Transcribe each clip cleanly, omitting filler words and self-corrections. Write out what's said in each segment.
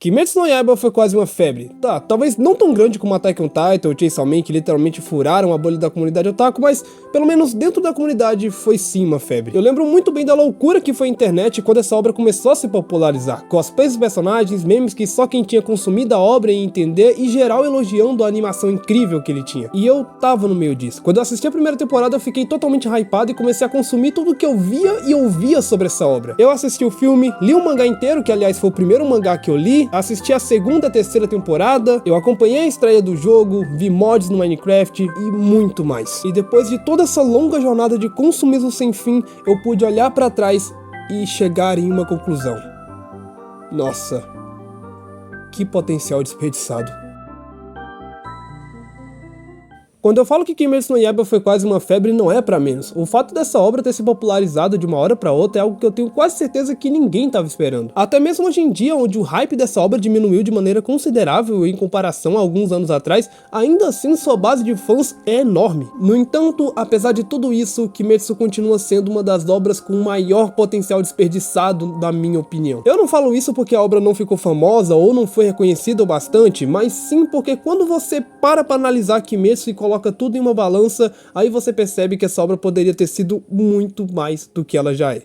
Kimetsu no Yaiba foi quase uma febre. Tá, talvez não tão grande como Attack on Titan ou Chainsaw Man, que literalmente furaram a bolha da comunidade otaku, mas pelo menos dentro da comunidade foi sim uma febre. Eu lembro muito bem da loucura que foi a internet quando essa obra começou a se popularizar. Cosplays dos personagens, memes que só quem tinha consumido a obra ia entender e geral elogiando a animação incrível que ele tinha. E eu tava no meio disso. Quando eu assisti a primeira temporada eu fiquei totalmente hypado e comecei a consumir tudo que eu via e ouvia sobre essa obra. Eu assisti o filme, li o mangá inteiro, que aliás foi o primeiro mangá que eu li, assisti a segunda e terceira temporada, eu acompanhei a estreia do jogo, vi mods no Minecraft e muito mais. E depois de toda essa longa jornada de consumismo sem fim, eu pude olhar pra trás e chegar em uma conclusão. Nossa, que potencial desperdiçado. Quando eu falo que Kimetsu no Yaiba foi quase uma febre, não é pra menos. O fato dessa obra ter se popularizado de uma hora pra outra é algo que eu tenho quase certeza que ninguém tava esperando. Até mesmo hoje em dia, onde o hype dessa obra diminuiu de maneira considerável em comparação a alguns anos atrás, ainda assim sua base de fãs é enorme. No entanto, apesar de tudo isso, Kimetsu continua sendo uma das obras com maior potencial desperdiçado, na minha opinião. Eu não falo isso porque a obra não ficou famosa ou não foi reconhecida o bastante, mas sim porque quando você para pra analisar Kimetsu e coloca tudo em uma balança, aí você percebe que essa obra poderia ter sido muito mais do que ela já é.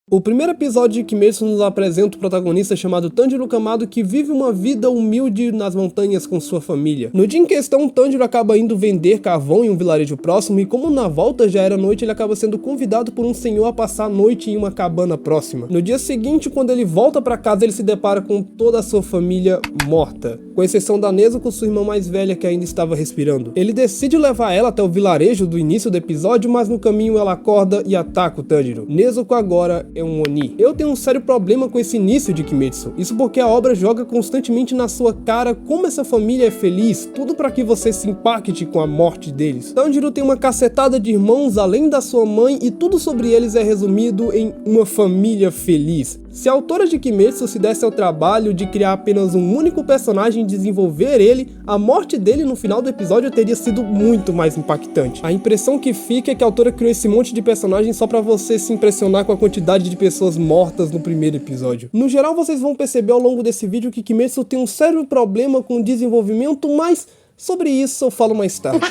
O primeiro episódio de Kimetsu nos apresenta o protagonista chamado Tanjiro Kamado, que vive uma vida humilde nas montanhas com sua família. No dia em questão, Tanjiro acaba indo vender carvão em um vilarejo próximo e como na volta já era noite, ele acaba sendo convidado por um senhor a passar a noite em uma cabana próxima. No dia seguinte, quando ele volta para casa, ele se depara com toda a sua família morta, com exceção da Nezuko, sua irmã mais velha, que ainda estava respirando. Ele decide levar ela até o vilarejo do início do episódio, mas no caminho ela acorda e ataca o Tanjiro. Nezuko agora é um Oni. Eu tenho um sério problema com esse início de Kimetsu. Isso porque a obra joga constantemente na sua cara como essa família é feliz, tudo para que você se impacte com a morte deles. Tanjiro tem uma cacetada de irmãos além da sua mãe e tudo sobre eles é resumido em uma família feliz. Se a autora de Kimetsu se desse ao trabalho de criar apenas um único personagem e desenvolver ele, a morte dele no final do episódio teria sido muito mais impactante. A impressão que fica é que a autora criou esse monte de personagens só pra você se impressionar com a quantidade de pessoas mortas no primeiro episódio. No geral, vocês vão perceber ao longo desse vídeo que Kimetsu tem um sério problema com o desenvolvimento, mas sobre isso eu falo mais tarde.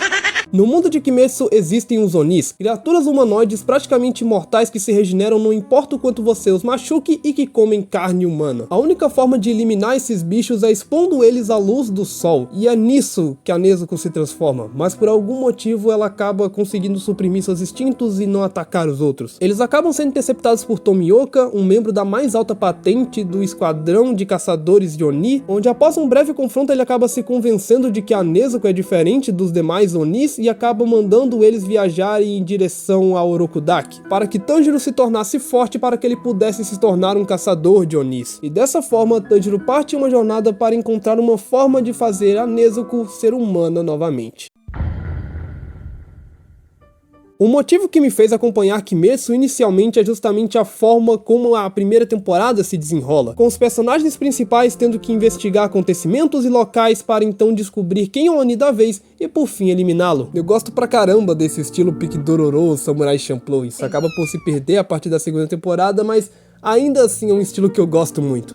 No mundo de Kimetsu existem os Onis, criaturas humanoides praticamente imortais que se regeneram não importa o quanto você os machuque e que comem carne humana. A única forma de eliminar esses bichos é expondo eles à luz do sol, e é nisso que a Nezuko se transforma, mas por algum motivo ela acaba conseguindo suprimir seus instintos e não atacar os outros. Eles acabam sendo interceptados por Tomioka, um membro da mais alta patente do esquadrão de caçadores de Oni, onde após um breve confronto ele acaba se convencendo de que a Nezuko é diferente dos demais Onis e acaba mandando eles viajarem em direção a Orokudaki, para que Tanjiro se tornasse forte para que ele pudesse se tornar um caçador de Onis. E dessa forma, Tanjiro parte em uma jornada para encontrar uma forma de fazer a Nezuko ser humana novamente. O motivo que me fez acompanhar Kimetsu inicialmente é justamente a forma como a primeira temporada se desenrola, com os personagens principais tendo que investigar acontecimentos e locais para então descobrir quem é o Oni da vez e por fim eliminá-lo. Eu gosto pra caramba desse estilo pique Dororo, Samurai Champloo, isso acaba por se perder a partir da segunda temporada, mas ainda assim é um estilo que eu gosto muito.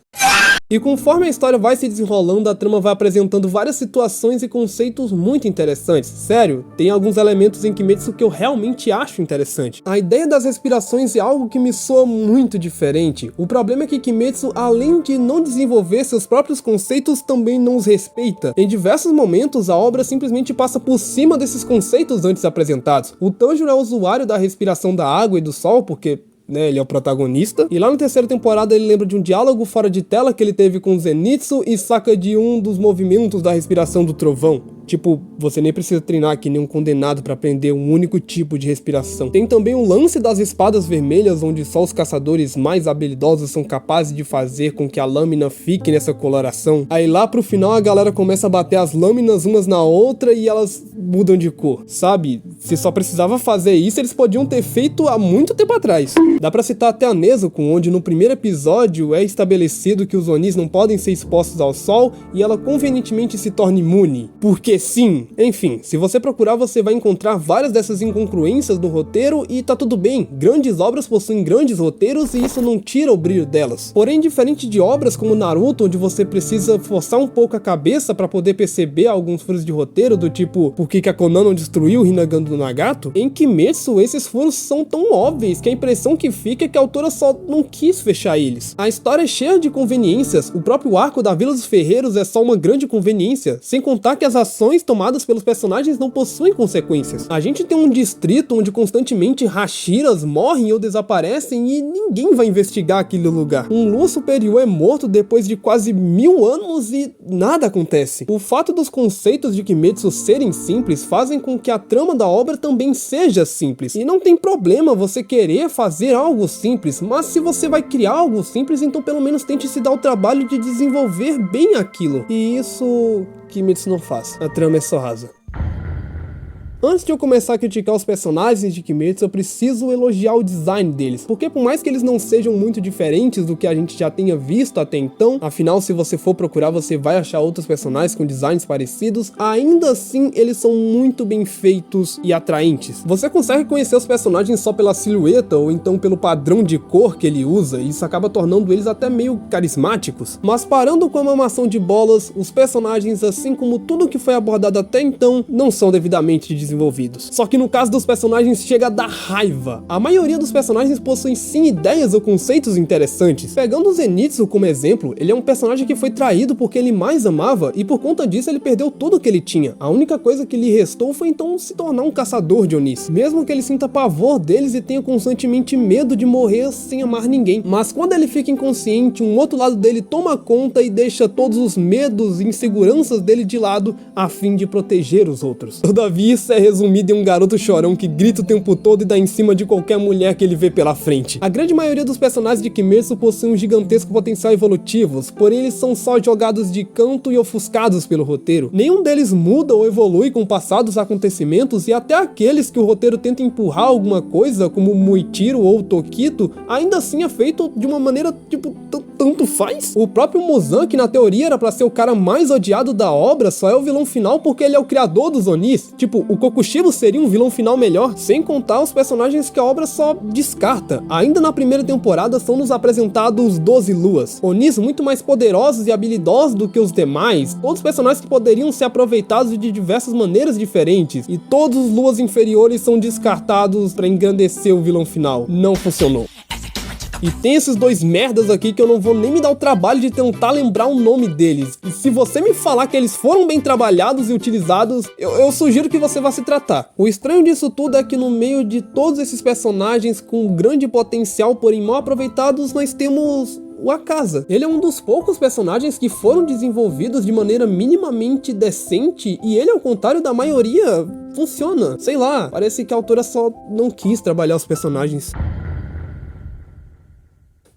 E conforme a história vai se desenrolando, a trama vai apresentando várias situações e conceitos muito interessantes. Sério, tem alguns elementos em Kimetsu que eu realmente acho interessante. A ideia das respirações é algo que me soa muito diferente. O problema é que Kimetsu, além de não desenvolver seus próprios conceitos, também não os respeita. Em diversos momentos, a obra simplesmente passa por cima desses conceitos antes apresentados. O Tanjiro é usuário da respiração da água e do sol, porque ele é o protagonista, e lá na terceira temporada ele lembra de um diálogo fora de tela que ele teve com Zenitsu e saca de um dos movimentos da respiração do trovão. Tipo, você nem precisa treinar que nem um condenado pra aprender um único tipo de respiração. Tem também o lance das espadas vermelhas, onde só os caçadores mais habilidosos são capazes de fazer com que a lâmina fique nessa coloração. Aí lá pro final a galera começa a bater as lâminas umas na outra e elas mudam de cor, sabe? Se só precisava fazer isso, eles podiam ter feito há muito tempo atrás. Dá pra citar até a Nezuko, onde no primeiro episódio é estabelecido que os Onis não podem ser expostos ao sol e ela convenientemente se torna imune. Porque sim. Enfim, se você procurar você vai encontrar várias dessas incongruências do roteiro e tá tudo bem. Grandes obras possuem grandes roteiros e isso não tira o brilho delas. Porém, diferente de obras como Naruto, onde você precisa forçar um pouco a cabeça pra poder perceber alguns furos de roteiro, do tipo, por que a Konan não destruiu o Rinnegan do Nagato? Em Kimetsu, esses furos são tão óbvios que a impressão que fica é que a autora só não quis fechar eles. A história é cheia de conveniências, o próprio arco da Vila dos Ferreiros é só uma grande conveniência, sem contar que as ações tomadas pelos personagens não possuem consequências. A gente tem um distrito onde constantemente Hashiras morrem ou desaparecem e ninguém vai investigar aquele lugar. Um Lua superior é morto depois de quase 1000 anos e nada acontece. O fato dos conceitos de Kimetsu serem simples fazem com que a trama da obra também seja simples. E não tem problema você querer fazer algo simples, mas se você vai criar algo simples, então pelo menos tente se dar o trabalho de desenvolver bem aquilo. E isso Kimetsu não faz. A trama é só rasa. Antes de eu começar a criticar os personagens de Kimetsu, eu preciso elogiar o design deles, porque por mais que eles não sejam muito diferentes do que a gente já tenha visto até então, afinal se você for procurar você vai achar outros personagens com designs parecidos, ainda assim eles são muito bem feitos e atraentes. Você consegue conhecer os personagens só pela silhueta ou então pelo padrão de cor que ele usa, e isso acaba tornando eles até meio carismáticos. Mas parando com a mamação de bolas, os personagens, assim como tudo que foi abordado até então, não são devidamente desenvolvidos. Só que no caso dos personagens chega a dar raiva. A maioria dos personagens possuem sim ideias ou conceitos interessantes. Pegando o Zenitsu como exemplo, ele é um personagem que foi traído porque ele mais amava e por conta disso ele perdeu tudo que ele tinha. A única coisa que lhe restou foi então se tornar um caçador de Onis. Mesmo que ele sinta pavor deles e tenha constantemente medo de morrer sem amar ninguém. Mas quando ele fica inconsciente, um outro lado dele toma conta e deixa todos os medos e inseguranças dele de lado a fim de proteger os outros. Todavia isso é resumido em um garoto chorão que grita o tempo todo e dá em cima de qualquer mulher que ele vê pela frente. A grande maioria dos personagens de Kimetsu possuem um gigantesco potencial evolutivos, porém eles são só jogados de canto e ofuscados pelo roteiro. Nenhum deles muda ou evolui com o passar dos acontecimentos e até aqueles que o roteiro tenta empurrar alguma coisa, como Muichiro ou Tokito, ainda assim é feito de uma maneira tipo, tanto faz. O próprio Muzan, que na teoria era pra ser o cara mais odiado da obra, só é o vilão final porque ele é o criador dos Onis. Tipo, o Kokushibo seria um vilão final melhor, sem contar os personagens que a obra só descarta. Ainda na primeira temporada são nos apresentados 12 Luas, Onis muito mais poderosos e habilidosos do que os demais, todos personagens que poderiam ser aproveitados de diversas maneiras diferentes, e todos os Luas inferiores são descartados para engrandecer o vilão final. Não funcionou. E tem esses dois merdas aqui que eu não vou nem me dar o trabalho de tentar lembrar o nome deles. E se você me falar que eles foram bem trabalhados e utilizados, eu sugiro que você vá se tratar. O estranho disso tudo é que no meio de todos esses personagens com grande potencial, porém mal aproveitados, nós temos o Akaza. Ele é um dos poucos personagens que foram desenvolvidos de maneira minimamente decente e ele, ao contrário da maioria, funciona. Sei lá, parece que a autora só não quis trabalhar os personagens.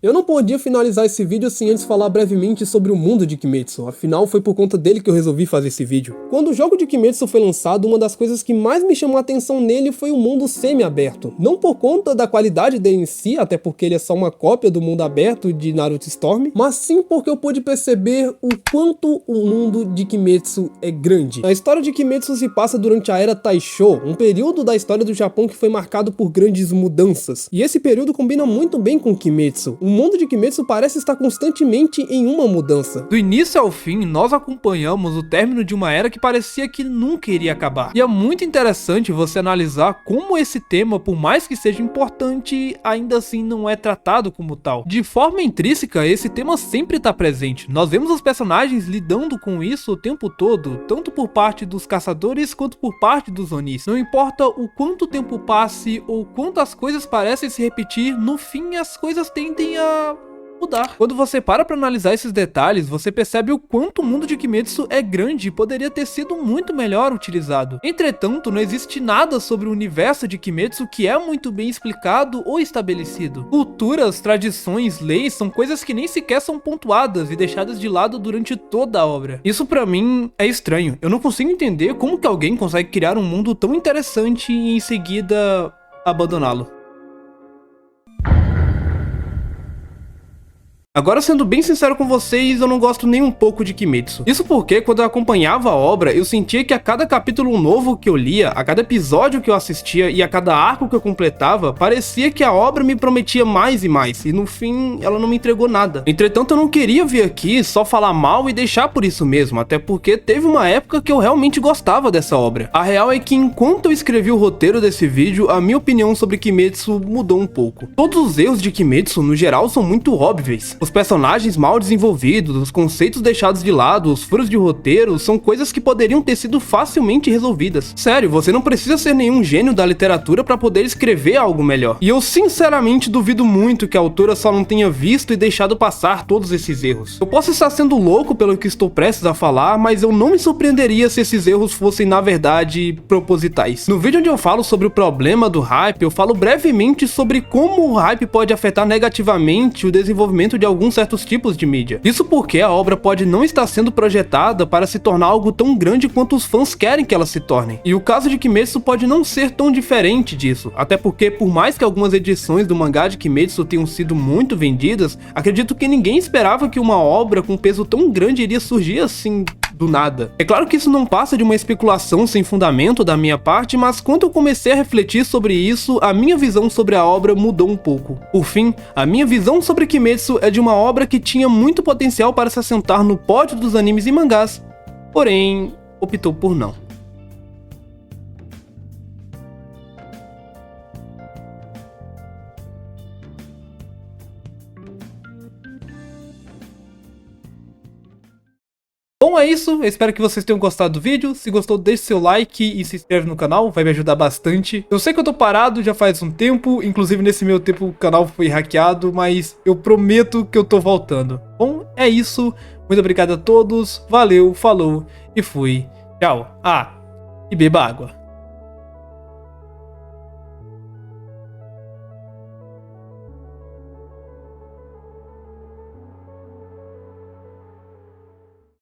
Eu não podia finalizar esse vídeo sem antes falar brevemente sobre o mundo de Kimetsu, afinal foi por conta dele que eu resolvi fazer esse vídeo. Quando o jogo de Kimetsu foi lançado, uma das coisas que mais me chamou a atenção nele foi o mundo semi-aberto. Não por conta da qualidade dele em si, até porque ele é só uma cópia do mundo aberto de Naruto Storm, mas sim porque eu pude perceber o quanto o mundo de Kimetsu é grande. A história de Kimetsu se passa durante a Era Taisho, um período da história do Japão que foi marcado por grandes mudanças. E esse período combina muito bem com Kimetsu. O mundo de Kimetsu parece estar constantemente em uma mudança. Do início ao fim, nós acompanhamos o término de uma era que parecia que nunca iria acabar. E é muito interessante você analisar como esse tema, por mais que seja importante, ainda assim não é tratado como tal. De forma intrínseca, esse tema sempre está presente. Nós vemos os personagens lidando com isso o tempo todo, tanto por parte dos caçadores quanto por parte dos Onis. Não importa o quanto tempo passe ou quantas coisas parecem se repetir, no fim as coisas tendem a mudar. Quando você para pra analisar esses detalhes, você percebe o quanto o mundo de Kimetsu é grande e poderia ter sido muito melhor utilizado. Entretanto, não existe nada sobre o universo de Kimetsu que é muito bem explicado ou estabelecido. Culturas, tradições, leis são coisas que nem sequer são pontuadas e deixadas de lado durante toda a obra. Isso pra mim é estranho. Eu não consigo entender como que alguém consegue criar um mundo tão interessante e em seguida abandoná-lo. Agora, sendo bem sincero com vocês, eu não gosto nem um pouco de Kimetsu. Isso porque, quando eu acompanhava a obra, eu sentia que a cada capítulo novo que eu lia, a cada episódio que eu assistia e a cada arco que eu completava, parecia que a obra me prometia mais e mais, e no fim, ela não me entregou nada. Entretanto, eu não queria vir aqui só falar mal e deixar por isso mesmo, até porque teve uma época que eu realmente gostava dessa obra. A real é que, enquanto eu escrevi o roteiro desse vídeo, a minha opinião sobre Kimetsu mudou um pouco. Todos os erros de Kimetsu, no geral, são muito óbvios. Os personagens mal desenvolvidos, os conceitos deixados de lado, os furos de roteiro, são coisas que poderiam ter sido facilmente resolvidas. Sério, você não precisa ser nenhum gênio da literatura para poder escrever algo melhor. E eu sinceramente duvido muito que a autora só não tenha visto e deixado passar todos esses erros. Eu posso estar sendo louco pelo que estou prestes a falar, mas eu não me surpreenderia se esses erros fossem na verdade propositais. No vídeo onde eu falo sobre o problema do hype, eu falo brevemente sobre como o hype pode afetar negativamente o desenvolvimento de alguns certos tipos de mídia. Isso porque a obra pode não estar sendo projetada para se tornar algo tão grande quanto os fãs querem que ela se torne. E o caso de Kimetsu pode não ser tão diferente disso, até porque por mais que algumas edições do mangá de Kimetsu tenham sido muito vendidas, acredito que ninguém esperava que uma obra com peso tão grande iria surgir assim do nada. É claro que isso não passa de uma especulação sem fundamento da minha parte, mas quando eu comecei a refletir sobre isso, a minha visão sobre a obra mudou um pouco. Por fim, a minha visão sobre Kimetsu é de uma obra que tinha muito potencial para se assentar no pódio dos animes e mangás, porém, optou por não. Bom, é isso, eu espero que vocês tenham gostado do vídeo. Se gostou, deixe seu like e se inscreve no canal, vai me ajudar bastante. Eu sei que eu tô parado já faz um tempo, inclusive nesse meu tempo o canal foi hackeado, mas eu prometo que eu tô voltando. Bom, é isso, muito obrigado a todos, valeu, falou e fui. Tchau. Ah, e beba água.